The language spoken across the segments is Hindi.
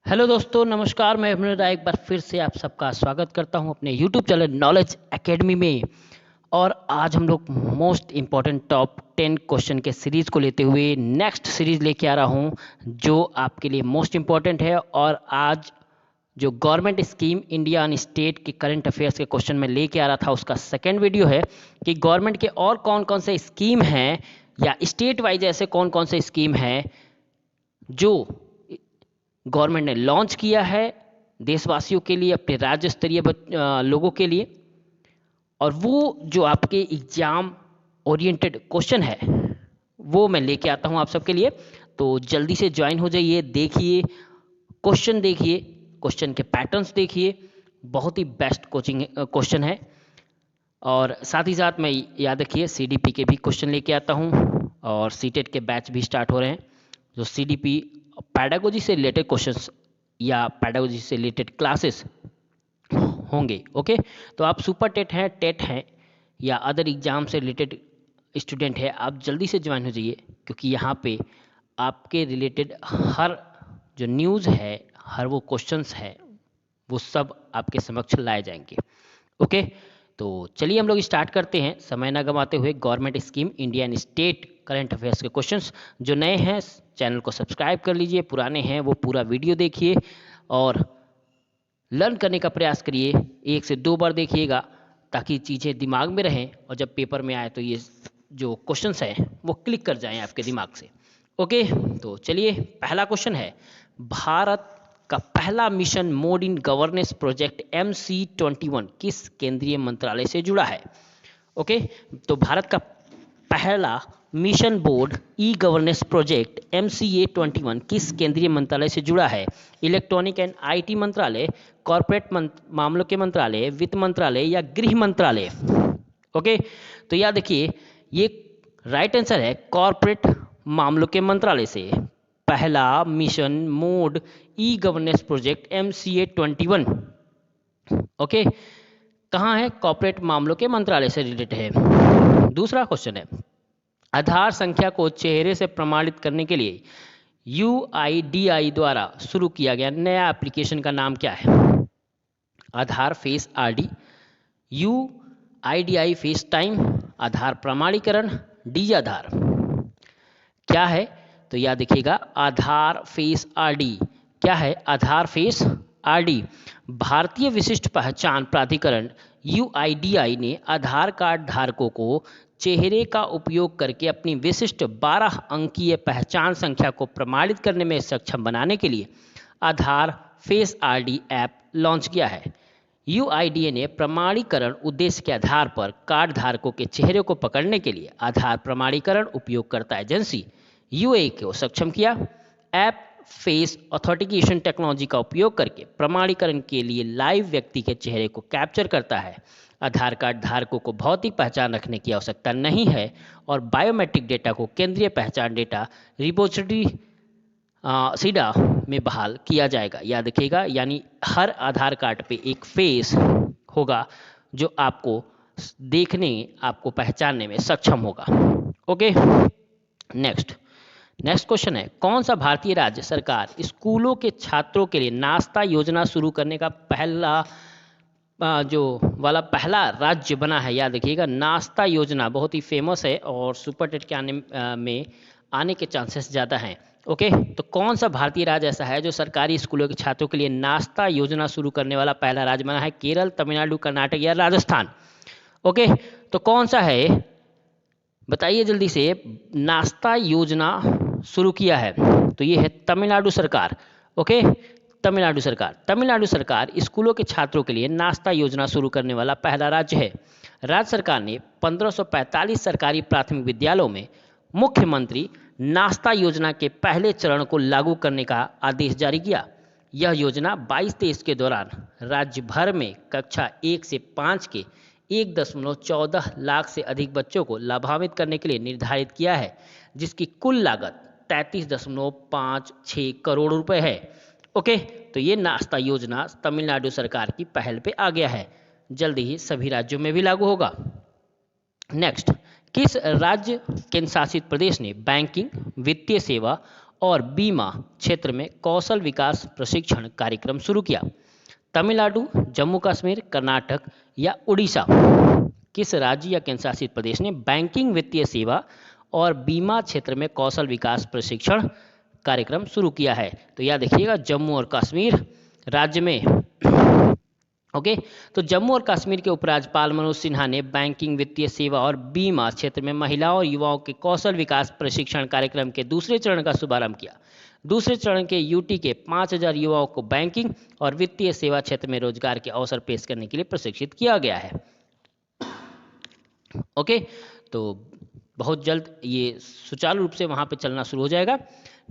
हेलो दोस्तों, नमस्कार। मैं अभिनव राय एक बार फिर से आप सबका स्वागत करता हूं अपने यूट्यूब चैनल नॉलेज एकेडमी में। और आज हम लोग मोस्ट इम्पॉर्टेंट टॉप 10 क्वेश्चन के सीरीज को लेते हुए नेक्स्ट सीरीज लेके आ रहा हूं जो आपके लिए मोस्ट इम्पॉर्टेंट है। और आज जो government scheme India and state के करंट अफेयर्स के क्वेश्चन में लेके आ रहा था उसका सेकेंड वीडियो है कि गवर्नमेंट के और कौन कौन से स्कीम हैं या स्टेट वाइज ऐसे कौन कौन से स्कीम हैं जो गवर्नमेंट ने लॉन्च किया है देशवासियों के लिए, अपने राज्य स्तरीय लोगों के लिए। और वो जो आपके एग्जाम ओरिएंटेड क्वेश्चन है वो मैं लेके आता हूं आप सबके लिए। तो जल्दी से ज्वाइन हो जाइए, देखिए क्वेश्चन के पैटर्न्स देखिए। बहुत ही बेस्ट कोचिंग क्वेश्चन है। और साथ ही साथ मैं याद रखिए सीडीपी के भी क्वेश्चन लेके आता हूं और सीटेट के बैच भी स्टार्ट हो रहे हैं। जो सीडीपी पैडागोजी से रिलेटेड क्वेश्चंस या पैडागोजी से रिलेटेड क्लासेस होंगे। ओके, तो आप सुपर टेट हैं या अदर एग्जाम से रिलेटेड स्टूडेंट है, आप जल्दी से ज्वाइन हो जाइए क्योंकि यहाँ पे आपके रिलेटेड हर जो न्यूज़ है, हर वो क्वेश्चंस है, वो सब आपके समक्ष लाए जाएंगे। ओके, तो चलिए हम लोग स्टार्ट करते हैं समय ना गंवाते हुए। Government scheme India and state current affairs के क्वेश्चंस। जो नए हैं चैनल को सब्सक्राइब कर लीजिए, पुराने हैं वो पूरा वीडियो देखिए और लर्न करने का प्रयास करिए। 1 से 2 बार देखिएगा ताकि चीज़ें दिमाग में रहें और जब पेपर में आए तो ये जो क्वेश्चंस हैं वो क्लिक कर जाएं आपके दिमाग से। ओके, तो चलिए पहला क्वेश्चन है, भारत का पहला mission mode in governance project MC21 किस केंद्रीय मंत्रालय से जुड़ा है? ओके, तो भारत का पहला mission board e governance project MCA21 किस केंद्रीय मंत्रालय से जुड़ा है? इलेक्ट्रॉनिक एंड आईटी मंत्रालय, कॉरपोरेट मामलों के मंत्रालय, वित्त मंत्रालय या गृह मंत्रालय? ओके, तो याद रखिए ये राइट आंसर है कॉरपोरेट मामलों के मंत्रालय से। पहला mission mode e governance project MCA21 okay कहाँ है? कॉर्पोरेट मामलों के मंत्रालय से रिलेटेड है। दूसरा क्वेश्चन है, आधार संख्या को चेहरे से प्रमाणित करने के लिए UIDAI द्वारा शुरू किया गया नया एप्लीकेशन का नाम क्या है? Aadhaar face RD, UIDAI face time, Aadhaar प्रमाणीकरण, डी आधार। क्या है? तो याद देखिएगा आधार फेस RD। क्या है? Aadhaar face RD। भारतीय विशिष्ट पहचान प्राधिकरण UIDAI ने आधार कार्ड धारकों को चेहरे का उपयोग करके अपनी विशिष्ट 12 अंकीय पहचान संख्या को प्रमाणित करने में सक्षम बनाने के लिए आधार फेस RD ऐप लॉन्च किया है। UIDAI ने प्रमाणीकरण उद्देश्य के आधार पर कार्ड धारकों के चेहरे को पकड़ने के लिए आधार प्रमाणीकरण उपयोगकर्ता एजेंसी UA को सक्षम किया। ऐप फेस ऑथेंटिकेशन टेक्नोलॉजी का उपयोग करके प्रमाणीकरण के लिए लाइव व्यक्ति के चेहरे को कैप्चर करता है। आधार कार्ड धारकों को भौतिक पहचान रखने की आवश्यकता नहीं है और बायोमेट्रिक डेटा को केंद्रीय पहचान डेटा रिपोजिटरी सीडा में बहाल किया जाएगा। याद रखिएगा, यानी हर आधार कार्ड पे एक फेस होगा जो आपको देखने, आपको पहचानने में सक्षम होगा। ओके, नेक्स्ट क्वेश्चन है, कौन सा भारतीय राज्य सरकार स्कूलों के छात्रों के लिए नाश्ता योजना शुरू करने का पहला राज्य बना है? याद रखिएगा, नाश्ता योजना बहुत ही फेमस है और सुपर टेट के में आने के चांसेस ज़्यादा हैं। ओके, तो कौन सा भारतीय राज्य ऐसा है जो सरकारी स्कूलों के छात्रों के लिए नाश्ता योजना शुरू करने वाला पहला राज्य बना है? केरल, तमिलनाडु, कर्नाटक या राजस्थान? ओके, तो कौन सा है बताइए जल्दी से। नाश्ता योजना शुरू किया है तो ये है तमिलनाडु सरकार। ओके, तमिलनाडु सरकार स्कूलों के छात्रों के लिए नाश्ता योजना शुरू करने वाला पहला राज्य है। राज्य सरकार ने 1545 सरकारी प्राथमिक विद्यालयों में मुख्यमंत्री नाश्ता योजना के पहले चरण को लागू करने का आदेश जारी किया। यह योजना 22-23 के दौरान राज्य भर में कक्षा 1 से 5 के 1.14 लाख से अधिक बच्चों को लाभान्वित करने के लिए निर्धारित किया है, जिसकी कुल लागत 33.56 करोड़ रुपए है। ओके, तो ये नाश्ता योजना तमिलनाडु सरकार की पहल पे आ गया है, जल्दी ही सभी राज्यों में भी लागू होगा। नेक्स्ट, किस राज्य केंद्र शासित प्रदेश ने बैंकिंग, वित्तीय सेवा और बीमा क्षेत्र में कौशल विकास प्रशिक्षण कार्यक्रम शुरू किया? तमिलनाडु, जम्मू कश्मीर, कर्नाटक या उड़ीसा? किस राज्य या केंद्र शासित प्रदेश ने बैंकिंग, वित्तीय सेवा और बीमा क्षेत्र में कौशल विकास प्रशिक्षण कार्यक्रम शुरू किया है? तो याद रखिएगा, जम्मू और कश्मीर राज्य में। ओके, तो जम्मू और कश्मीर के उपराज्यपाल मनोज सिन्हा ने बैंकिंग, वित्तीय सेवा और बीमा क्षेत्र में महिलाओं और युवाओं के कौशल विकास प्रशिक्षण कार्यक्रम के दूसरे चरण का शुभारंभ किया। दूसरे चरण के यूटी के 5,000 युवाओं को बैंकिंग और वित्तीय सेवा क्षेत्र में रोजगार के अवसर पेश करने के लिए प्रशिक्षित किया गया है। ओके, तो बहुत जल्द ये सुचारू रूप से वहाँ पे चलना शुरू हो जाएगा।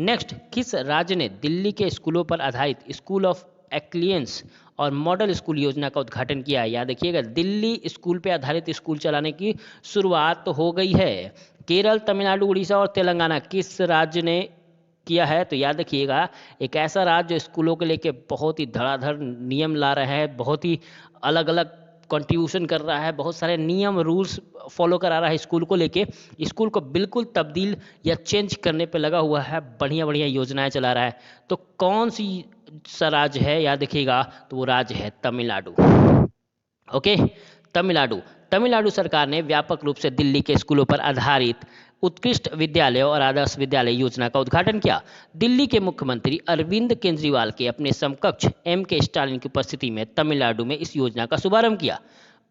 नेक्स्ट, किस राज्य ने दिल्ली के स्कूलों पर आधारित स्कूल ऑफ एक्सीलेंस और मॉडल स्कूल योजना का उद्घाटन किया है? याद रखिएगा, दिल्ली स्कूल पे आधारित स्कूल चलाने की शुरुआत तो हो गई है। केरल, तमिलनाडु, उड़ीसा और तेलंगाना किस राज्य ने किया है? तो याद रखिएगा, एक ऐसा राज्य जो स्कूलों को लेके बहुत ही धड़ाधड़ नियम ला रहा है, बहुत ही अलग अलग कंट्रीब्यूशन कर रहा है, बहुत सारे नियम रूल्स फॉलो करा रहा है स्कूल को लेके, स्कूल को बिल्कुल तब्दील या चेंज करने पे लगा हुआ है, बढ़िया बढ़िया योजनाएं चला रहा है। तो कौन सी सा राज्य है? याद रखिएगा, तो वो राज्य है तमिलनाडु। ओके, तमिलनाडु। तमिलनाडु सरकार ने व्यापक रूप से दिल्ली के स्कूलों पर आधारित उत्कृष्ट विद्यालय और आदर्श विद्यालय योजना का उद्घाटन किया। दिल्ली के मुख्यमंत्री अरविंद केजरीवाल के अपने समकक्ष M.K. स्टालिन की उपस्थिति में तमिलनाडु में इस योजना का शुभारंभ किया।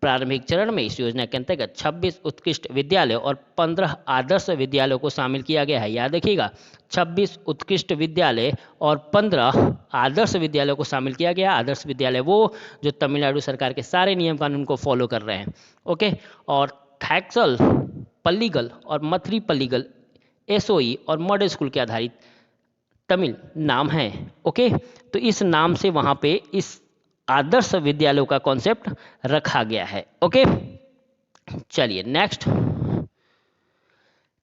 प्रारंभिक चरण में इस योजना के अंतर्गत 26 उत्कृष्ट विद्यालय और 15 आदर्श विद्यालयों को शामिल किया गया है। याद रखिएगा, 26 उत्कृष्ट विद्यालय और 15 आदर्श विद्यालयों को शामिल किया गया। आदर्श विद्यालय वो जो तमिलनाडु सरकार के सारे नियम कानून को फॉलो कर रहे हैं। ओके, और थैक्सल, पल्लीगल और मथरी पल्लीगल SOE और मॉडल स्कूल के आधारित तमिल नाम है। ओके, तो इस नाम से वहाँ पे इस आदर्श विद्यालयों का कॉन्सेप्ट रखा गया है। ओके, चलिए नेक्स्ट,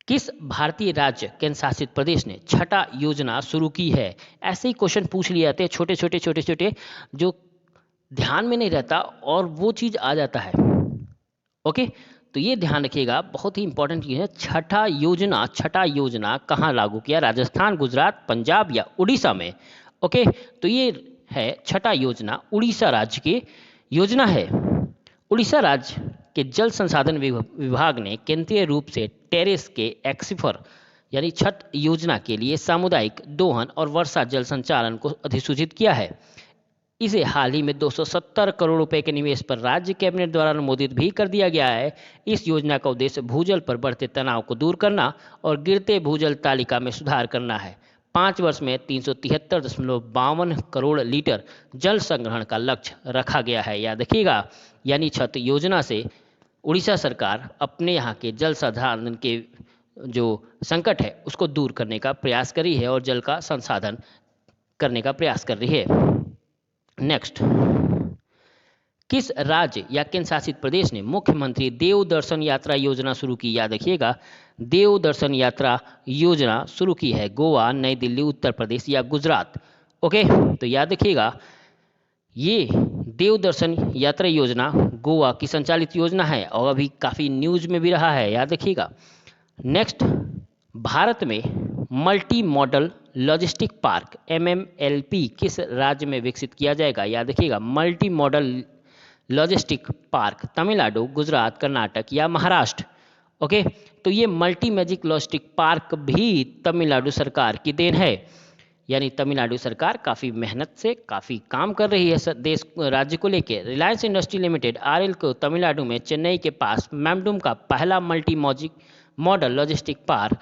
किस भारतीय राज्य केंद्र शासित प्रदेश ने छठा योजना शुरू की है? ऐसे ही क्वेश्चन पूछ लिए जाते हैं, छोटे छोटे जो ध्यान में नहीं रहता और वो चीज आ जाता है। ओके, तो ये ध्यान रखिएगा, बहुत ही इंपॉर्टेंट चीज है। छठा योजना कहाँ लागू किया? राजस्थान, गुजरात, पंजाब या उड़ीसा में? ओके, तो ये है छठा योजना उड़ीसा राज्य की योजना है। उड़ीसा राज्य के जल संसाधन विभाग ने केंद्रीय रूप से टेरेस के एक्सीफर यानी छठ योजना के लिए सामुदायिक दोहन और वर्षा जल संचालन को अधिसूचित किया है। इसे हाल ही में 270 करोड़ रुपए के निवेश पर राज्य कैबिनेट द्वारा अनुमोदित भी कर दिया गया है। इस योजना का उद्देश्य भूजल पर बढ़ते तनाव को दूर करना और गिरते भूजल तालिका में सुधार करना है। 5 वर्ष में 373.52 करोड़ लीटर जल संग्रहण का लक्ष्य रखा गया है। याद रखिएगा, यानी छठ योजना से उड़ीसा सरकार अपने यहाँ के जल संसाधन के जो संकट है उसको दूर करने का प्रयास कर रही है और जल का संसाधन करने का प्रयास कर रही है। नेक्स्ट, किस राज्य या केंद्र शासित प्रदेश ने मुख्यमंत्री देव दर्शन यात्रा योजना शुरू की? याद रखिएगा, देव दर्शन यात्रा योजना शुरू की है गोवा, नई दिल्ली, उत्तर प्रदेश या गुजरात? ओके, तो याद रखिएगा, ये देव दर्शन यात्रा योजना गोवा की संचालित योजना है और अभी काफ़ी न्यूज में भी रहा है। याद रखिएगा। नेक्स्ट, भारत में multi modal logistic park MMLP किस राज्य में विकसित किया जाएगा? याद रखिएगा, multi modal logistic park Tamil Nadu, Gujarat, Karnataka या महाराष्ट्र? ओके, तो ये मल्टी मैजिक लॉजिस्टिक पार्क भी तमिलनाडु सरकार की देन है। यानी तमिलनाडु सरकार काफ़ी मेहनत से काफ़ी काम कर रही है देश राज्य को लेके। रिलायंस इंडस्ट्री लिमिटेड RL को तमिलनाडु में चेन्नई के पास मैमडुम का पहला multi magic model logistic park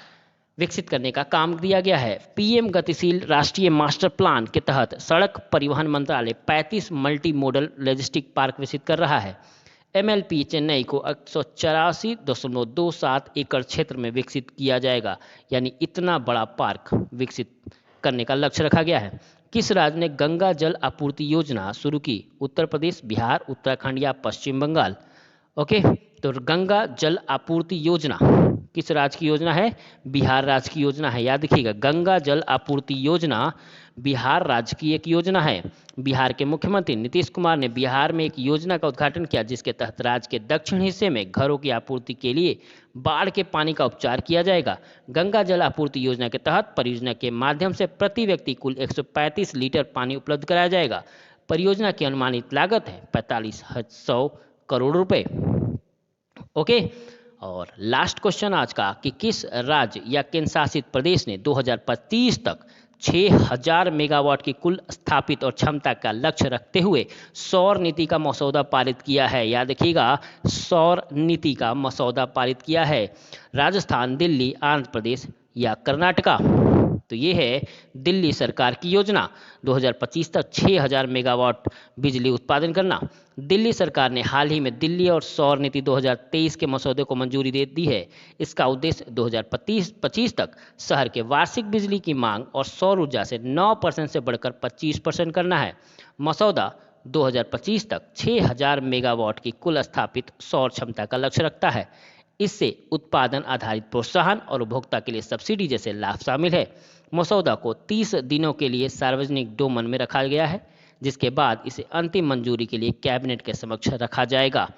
विकसित करने का काम दिया गया है। PM गतिशील राष्ट्रीय मास्टर प्लान के तहत सड़क परिवहन मंत्रालय 35 मल्टी मॉडल लॉजिस्टिक पार्क विकसित कर रहा है। MLP चेन्नई को 184.27 एकड़ क्षेत्र में विकसित किया जाएगा। यानी इतना बड़ा पार्क विकसित करने का लक्ष्य रखा गया है। किस राज्य ने गंगा जल आपूर्ति योजना शुरू की? उत्तर प्रदेश, बिहार, उत्तराखंड या पश्चिम बंगाल? ओके, तो गंगा जल आपूर्ति योजना किस राज्य की योजना है? बिहार राज्य की योजना है। याद रखिएगा, गंगा जल आपूर्ति योजना बिहार राज्य की एक योजना है। बिहार के मुख्यमंत्री नीतीश कुमार ने बिहार में एक योजना का उद्घाटन किया जिसके तहत राज्य के दक्षिण हिस्से में घरों की आपूर्ति के लिए बाढ़ के पानी का उपचार किया जाएगा। गंगा जल आपूर्ति योजना के तहत परियोजना के माध्यम से प्रति व्यक्ति कुल 135 लीटर पानी उपलब्ध कराया जाएगा। परियोजना की अनुमानित लागत है 4500 करोड़ रुपए। ओके, और लास्ट क्वेश्चन आज का कि किस राज्य या केंद्र शासित प्रदेश ने 2025 तक 6000 मेगावाट की कुल स्थापित और क्षमता का लक्ष्य रखते हुए सौर नीति का मसौदा पारित किया है। याद रखिएगा, सौर नीति का मसौदा पारित किया है। राजस्थान, दिल्ली, आंध्र प्रदेश या कर्नाटका? तो ये है दिल्ली सरकार की योजना 2025 तक 6000 मेगावाट बिजली उत्पादन करना। दिल्ली सरकार ने हाल ही में दिल्ली और सौर नीति 2023 के मसौदे को मंजूरी दे दी है। इसका उद्देश्य 2025 तक शहर के वार्षिक बिजली की मांग और सौर ऊर्जा से 9% से बढ़कर 25% करना है। मसौदा 2025 तक 6000 मेगावाट की कुल स्थापित सौर क्षमता का लक्ष्य रखता है। इससे उत्पादन आधारित प्रोत्साहन और उपभोक्ता के लिए सब्सिडी जैसे लाभ शामिल है। मसौदा को 30 दिनों के लिए सार्वजनिक डोमेन में रखा गया है, जिसके बाद इसे अंतिम मंजूरी के लिए कैबिनेट के समक्ष रखा जाएगा।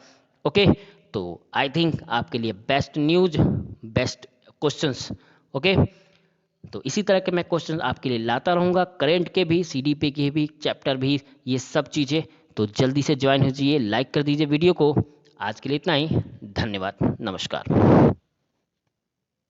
ओके, तो आई थिंक आपके लिए best news, best questions. Okay, तो इसी तरह के मैं क्वेश्चन आपके लिए लाता रहूँगा, करेंट के भी, सीडीपी के भी, चैप्टर भी, ये सब चीज़ें। तो जल्दी से ज्वाइन हो जाइए, लाइक कर दीजिए वीडियो को। आज के लिए इतना ही, धन्यवाद, नमस्कार।